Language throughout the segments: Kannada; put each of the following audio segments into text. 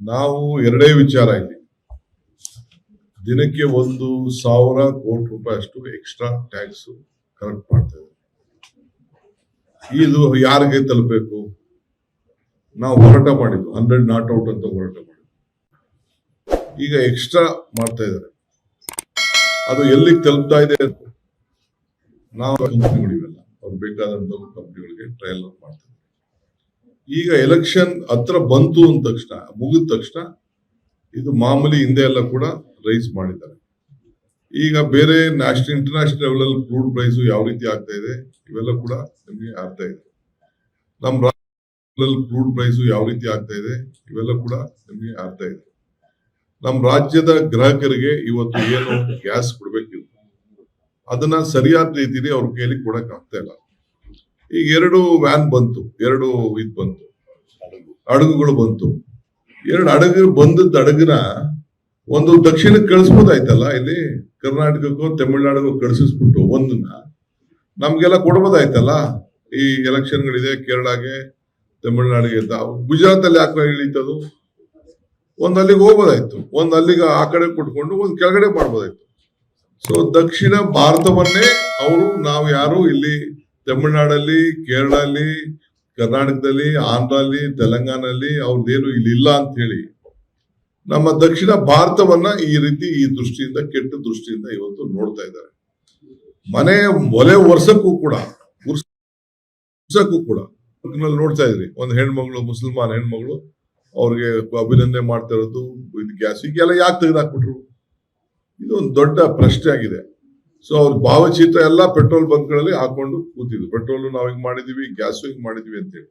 ನಾವು ಎರಡೇ ವಿಚಾರ ಇಲ್ಲಿ, ದಿನಕ್ಕೆ 1,000 ಕೋಟಿ ರೂಪಾಯಿ ಅಷ್ಟು ಎಕ್ಸ್ಟ್ರಾ ಟ್ಯಾಕ್ಸ್ ಕಲೆಕ್ಟ್ ಮಾಡ್ತಾ ಇದ್ದಾರೆ. ಇದು ಯಾರಿಗೆ ತಲುಪಬೇಕು? ನಾವು ಹೋರಾಟ ಮಾಡಿದ್ವು, 100 ನಾಟ್ ಔಟ್ ಅಂತ ಹೋರಾಟ ಮಾಡಿದ್ವಿ. ಈಗ ಎಕ್ಸ್ಟ್ರಾ ಮಾಡ್ತಾ ಇದ್ದಾರೆ. ಅದು ಎಲ್ಲಿಗೆ ತಲುಪ್ತಾ ಇದೆ? ನಾವು ಕಂಪ್ನಿಗಳಿವೆಲ್ಲ ಅವ್ರು ಬೇಕಾದಂತ ಕಂಪ್ನಿಗಳಿಗೆ ಟ್ರಯಲ್ ಮಾಡ್ತಾರೆ. ಈಗ ಎಲೆಕ್ಷನ್ ಹತ್ರ ಬಂತು ಅಂದ ತಕ್ಷಣ, ಮುಗಿದ ತಕ್ಷಣ ಇದು ಮಾಮೂಲಿ ಹಿಂದೆ ಎಲ್ಲ ಕೂಡ ರೈಸ್ ಮಾಡಿದ್ದಾರೆ. ಈಗ ಬೇರೆ ಇಂಟರ್ನ್ಯಾಷನಲ್ ಲೆವೆಲ್ ಅಲ್ಲಿ ಕ್ರೂಡ್ ಪ್ರೈಸ್ ಯಾವ ರೀತಿ ಆಗ್ತಾ ಇದೆ ಇವೆಲ್ಲ ಕೂಡ ನಿಮಗೆ ಆಗ್ತಾ ಇದೆ. ನಮ್ಮ ರಾಜ್ಯದಲ್ಲಿ ಕ್ರೂಡ್ ಪ್ರೈಸ್ ಯಾವ ರೀತಿ ಆಗ್ತಾ ಇದೆ ಇವೆಲ್ಲ ಕೂಡ ನಿಮಗೆ ಆಗ್ತಾ ಇದೆ. ನಮ್ಮ ರಾಜ್ಯದ ಗ್ರಾಹಕರಿಗೆ ಇವತ್ತು ಏನು ಗ್ಯಾಸ್ ಕೊಡ್ಬೇಕಿತ್ತು ಅದನ್ನ ಸರಿಯಾದ ರೀತಿಯಲ್ಲಿ ಅವ್ರ ಕೈಯಲ್ಲಿ ಕೊಡಕ್ ಆಗ್ತಾ ಇಲ್ಲ. ಈಗ 2 ವ್ಯಾನ್ ಬಂತು, 2 ಇದು ಬಂತು, ಹಡಗುಗಳು ಬಂತು. 2 ಹಡಗು ಬಂದದ್ದು ಹಡಗನ ಒಂದು ದಕ್ಷಿಣಕ್ಕೆ ಕಳಿಸ್ಬೋದಾಯ್ತಲ್ಲ, ಇಲ್ಲಿ ಕರ್ನಾಟಕಕ್ಕೋ ತಮಿಳುನಾಡಿಗೋ ಕಳಿಸಿಸ್ಬಿಟ್ಟು ಒಂದನ್ನ ನಮ್ಗೆಲ್ಲ ಕೊಡ್ಬೋದಾಯ್ತಲ್ಲ. ಈ ಎಲೆಕ್ಷನ್ಗಳಿದೆ ಕೇರಳಗೆ, ತಮಿಳುನಾಡಿಗೆ ಅಂತ. ಗುಜರಾತ್ ಅಲ್ಲಿ ಯಾಕೆ ಇಳೀತದು? ಒಂದ್ ಅಲ್ಲಿಗೆ ಹೋಗ್ಬೋದಾಯ್ತು, ಒಂದ್ ಅಲ್ಲಿಗೆ ಆ ಕಡೆ ಕೊಟ್ಕೊಂಡು ಒಂದ್ ಕೆಳಗಡೆ ಮಾಡ್ಬೋದಾಯ್ತು. ಸೊ ದಕ್ಷಿಣ ಭಾರತವನ್ನೇ ಅವರು, ನಾವು ಯಾರು ಇಲ್ಲಿ ತಮಿಳುನಾಡಲ್ಲಿ, ಕೇರಳಲ್ಲಿ, ಕರ್ನಾಟಕದಲ್ಲಿ, ಆಂಧ್ರಲ್ಲಿ, ತೆಲಂಗಾಣಲ್ಲಿ ಅವ್ರದ್ದೇನು ಇಲ್ಲಿ ಇಲ್ಲ ಅಂತ ಹೇಳಿ ನಮ್ಮ ದಕ್ಷಿಣ ಭಾರತವನ್ನ ಈ ರೀತಿ ಈ ದೃಷ್ಟಿಯಿಂದ, ಕೆಟ್ಟ ದೃಷ್ಟಿಯಿಂದ ಇವತ್ತು ನೋಡ್ತಾ ಇದ್ದಾರೆ. ಒಲೆ ವರ್ಷಕ್ಕೂ ಕೂಡ ನೋಡ್ತಾ ಇದ್ರಿ, ಒಂದು ಹೆಣ್ಮಗಳು, ಮುಸಲ್ಮಾನ್ ಹೆಣ್ಮಗಳು, ಅವ್ರಿಗೆ ಅಭಿನಂದನೆ ಮಾಡ್ತಾ ಇರೋದು, ಇದು ಗ್ಯಾಸ್ ಈಗೆಲ್ಲ ಯಾಕೆ ತೆಗೆದಾಕ್ಬಿಟ್ರು? ಇದು ಒಂದು ದೊಡ್ಡ ಪ್ರಶ್ನೆ ಆಗಿದೆ. ಸೊ ಅವ್ರ ಭಾವಚಿತ್ರ ಎಲ್ಲ ಪೆಟ್ರೋಲ್ ಬಂಕ್ಗಳಲ್ಲಿ ಹಾಕೊಂಡು ಕೂತಿದ್ರು. ಪೆಟ್ರೋಲ್ ನಾವು ಹಿಂಗ್ ಮಾಡಿದೀವಿ, ಗ್ಯಾಸು ಹಿಂಗ್ ಮಾಡಿದೀವಿ ಅಂತೇಳಿ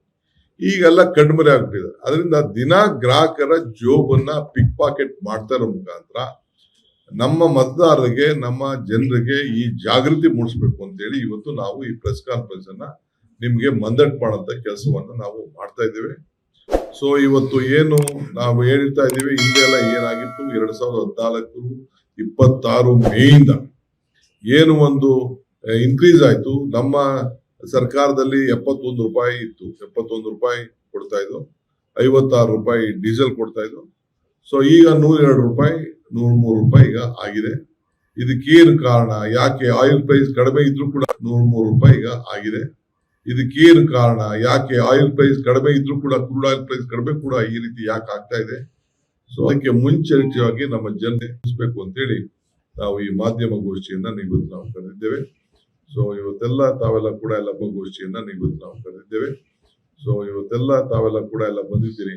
ಈಗೆಲ್ಲ ಕಣ್ಮರೆ ಆಗ್ಬಿಟ್ಟಿದೆ. ಅದರಿಂದ ದಿನ ಗ್ರಾಹಕರ ಜೋಬನ್ನ ಪಿಕ್ ಪಾಕೆಟ್ ಮಾಡ್ತಾ ಇರೋ ಮುಖಾಂತರ ನಮ್ಮ ಮತದಾರರಿಗೆ, ನಮ್ಮ ಜನರಿಗೆ ಈ ಜಾಗೃತಿ ಮೂಡಿಸ್ಬೇಕು ಅಂತೇಳಿ ಇವತ್ತು ನಾವು ಈ ಪ್ರೆಸ್ ಕಾನ್ಫರೆನ್ಸ್ ಅನ್ನ ನಿಮ್ಗೆ ಮಂದಟ್ ಮಾಡೋಂಥ ಕೆಲಸವನ್ನ ನಾವು ಮಾಡ್ತಾ ಇದ್ದೇವೆ. ಸೊ ಇವತ್ತು ಏನು ನಾವು ಹೇಳ್ತಾ ಇದ್ದೀವಿ, ಹಿಂದೆ ಎಲ್ಲ ಏನಾಗಿತ್ತು, 2014 26 ಮೇಯಿಂದ ಏನು ಒಂದು ಇನ್ಕ್ರೀಸ್ ಆಯ್ತು. ನಮ್ಮ ಸರ್ಕಾರದಲ್ಲಿ 71 ರೂಪಾಯಿ ಇತ್ತು, 71 ರೂಪಾಯಿ ಕೊಡ್ತಾ ಇದ್ದು, 56 ರೂಪಾಯಿ ಡೀಸೆಲ್ ಕೊಡ್ತಾ ಇದ್ದು. ಸೊ ಈಗ 102 ರೂಪಾಯಿ, 103 ರೂಪಾಯಿ ಈಗ ಆಗಿದೆ. ಇದಕ್ಕೇನು ಕಾರಣ? ಯಾಕೆ ಆಯಿಲ್ ಪ್ರೈಸ್ ಕಡಿಮೆ ಇದ್ರೂ ಕೂಡ 103 ರೂಪಾಯಿ ಈಗ ಆಗಿದೆ. ಇದಕ್ಕೇನು ಕಾರಣ? ಯಾಕೆ ಆಯಿಲ್ ಪ್ರೈಸ್ ಕಡಿಮೆ ಇದ್ರೂ ಕೂಡ, ಕ್ರೂಡ್ ಆಯಿಲ್ ಪ್ರೈಸ್ ಕಡಿಮೆ ಕೂಡ ಈ ರೀತಿ ಯಾಕೆ ಆಗ್ತಾ ಇದೆ? ಸೊ ಅದಕ್ಕೆ ಮುಂಚೆಯಾಗಿ ನಮ್ಮ ಜನತೆ ತಿಳಿಸಬೇಕು ಅಂತೇಳಿ ನಾವು ಈ ಮಾಧ್ಯಮ ಗೋಷ್ಠಿಯನ್ನ ಇವತ್ತು ನಾವು ಕರೆದಿದ್ದೇವೆ. ಸೊ ಇವತ್ತೆಲ್ಲ ತಾವೆಲ್ಲ ಕೂಡ ಗೋಷ್ಠಿಯನ್ನ ಇವತ್ತು ನಾವು ಕರೆದಿದ್ದೇವೆ. ಸೊ ಇವತ್ತೆಲ್ಲ ತಾವೆಲ್ಲ ಕೂಡ ಬಂದಿದ್ದೀರಿ.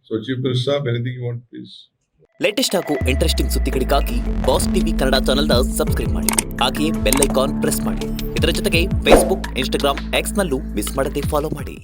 So chief minister saab, anything you want please? Latest ಹಾಗೂ ಇಂಟ್ರೆಸ್ಟಿಂಗ್ ಸುದ್ದಿಗಳಿಗಾಗಿ ಬಾಸ್ ಟಿವಿ ಕನ್ನಡ ಚಾನೆಲ್ನ ಸಬ್ಸ್ಕ್ರೈಬ್ ಮಾಡಿ, ಹಾಗೆಯೇ ಬೆಲ್ ಐಕಾನ್ ಪ್ರೆಸ್ ಮಾಡಿ. ಇದರ ಜೊತೆಗೆ ಫೇಸ್ಬುಕ್, ಇನ್ಸ್ಟಾಗ್ರಾಮ್, ಎಕ್ಸ್ ನಲ್ಲೂ ಮಿಸ್ ಮಾಡದೆ ಫಾಲೋ ಮಾಡಿ.